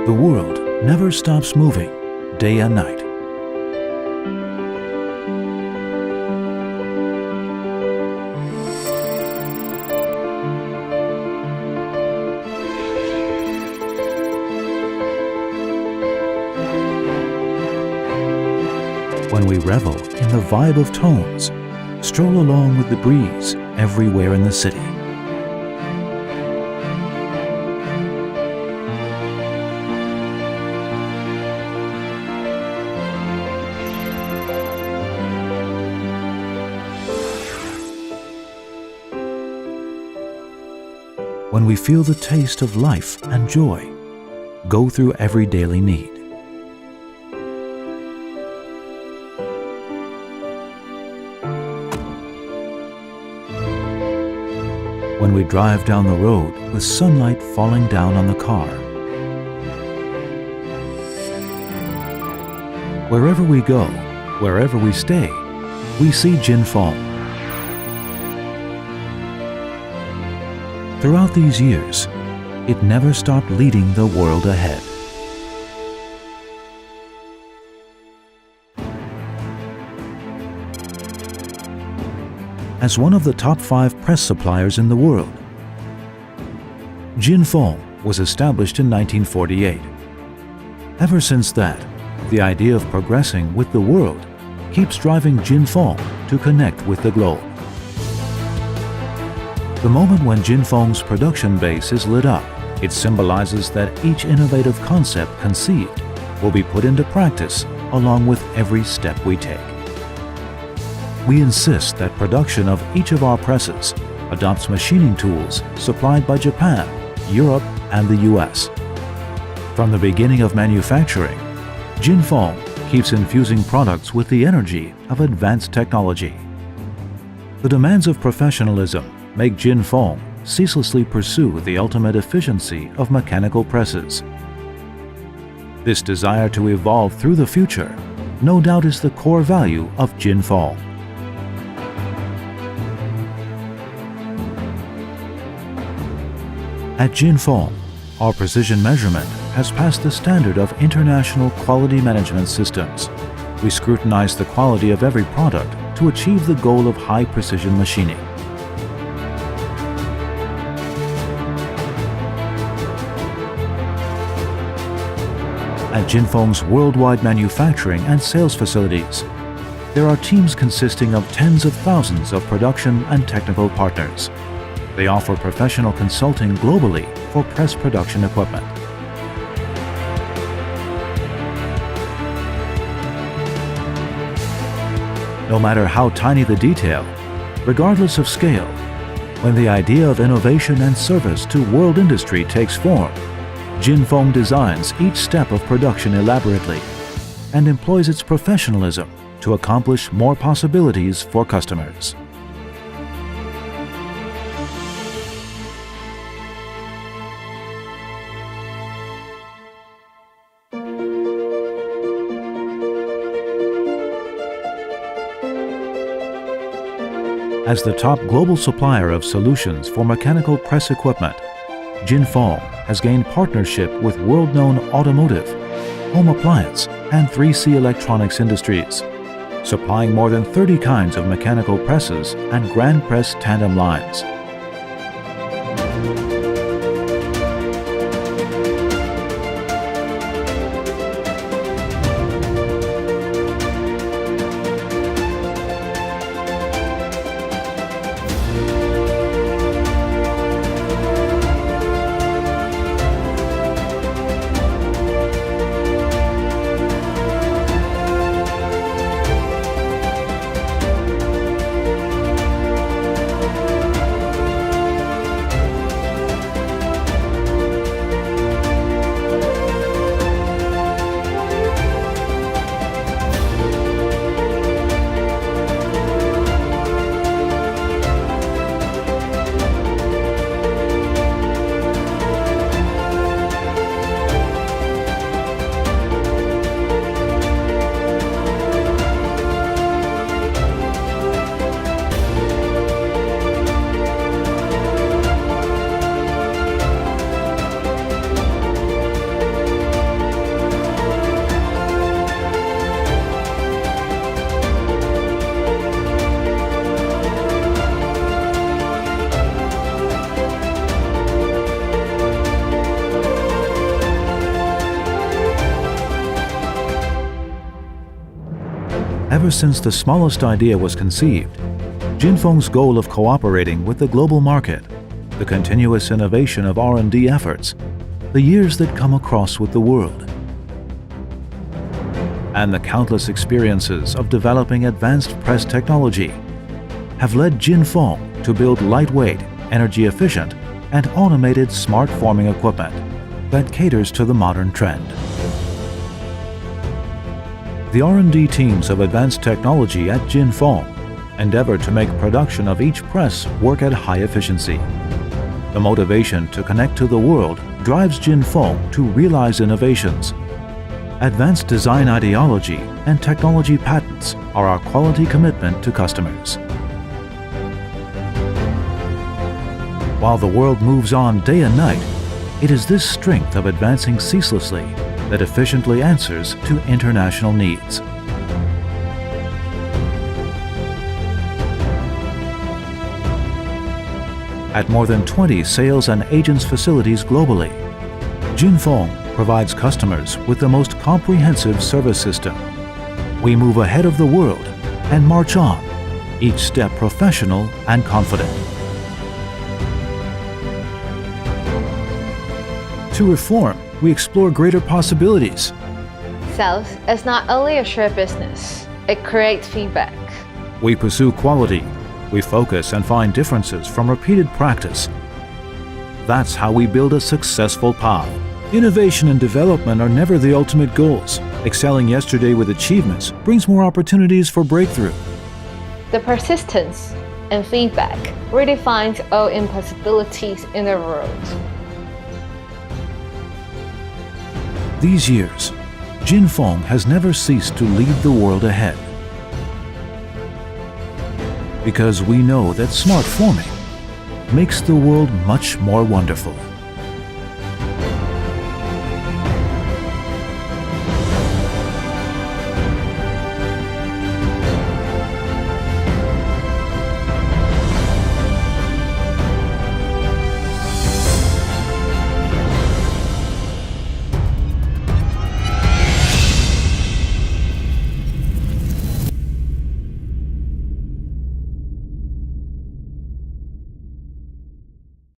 The world never stops moving, day and night. When we revel in the vibe of tones, stroll along with the breeze everywhere in the city. When we feel the taste of life and joy, go through every daily need. When we drive down the road with sunlight falling down on the car. Wherever we go, wherever we stay, we see Chin Fong. Throughout these years, it never stopped leading the world ahead. As one of the top 5 press suppliers in the world, Chin Fong was established in 1948. Ever since that, the idea of progressing with the world keeps driving Chin Fong to connect with the globe. The moment when Chin Fong's production base is lit up, it symbolizes that each innovative concept conceived will be put into practice along with every step we take. We insist that production of each of our presses adopts machining tools supplied by Japan, Europe, and the US. From the beginning of manufacturing, Chin Fong keeps infusing products with the energy of advanced technology. The demands of professionalism make Chin Fong ceaselessly pursue the ultimate efficiency of mechanical presses. This desire to evolve through the future no doubt is the core value of Chin Fong. At Chin Fong, our precision measurement has passed the standard of international quality management systems. We scrutinize the quality of every product to achieve the goal of high precision machining. At Chin Fong's worldwide manufacturing and sales facilities, there are teams consisting of tens of thousands of production and technical partners. They offer professional consulting globally for press production equipment. No matter how tiny the detail, regardless of scale, when the idea of innovation and service to world industry takes form, Chin Fong designs each step of production elaborately and employs its professionalism to accomplish more possibilities for customers. As the top global supplier of solutions for mechanical press equipment, Chin Fong has gained partnership with world-known automotive, home appliance, and 3C electronics industries, supplying more than 30 kinds of mechanical presses and grand press tandem lines. Ever since the smallest idea was conceived, CHINFONG's goal of cooperating with the global market, the continuous innovation of R&D efforts, the years that come across with the world, and the countless experiences of developing advanced press technology have led Chin Fong to build lightweight, energy-efficient, and automated smart forming equipment that caters to the modern trend. The R&D teams of advanced technology at Chin Fong endeavor to make production of each press work at high efficiency. The motivation to connect to the world drives Chin Fong to realize innovations. Advanced design ideology and technology patents are our quality commitment to customers. While the world moves on day and night, it is this strength of advancing ceaselessly that efficiently answers to international needs. At more than 20 sales and agents facilities globally, Chin Fong provides customers with the most comprehensive service system. We move ahead of the world and march on, each step professional and confident. To reform, we explore greater possibilities. Sales is not only a shared business, it creates feedback. We pursue quality. We focus and find differences from repeated practice. That's how we build a successful path. Innovation and development are never the ultimate goals. Excelling yesterday with achievements brings more opportunities for breakthrough. The persistence and feedback redefines all impossibilities in the world. These years, Chin Fong has never ceased to lead the world ahead. Because we know that smart forming makes the world much more wonderful.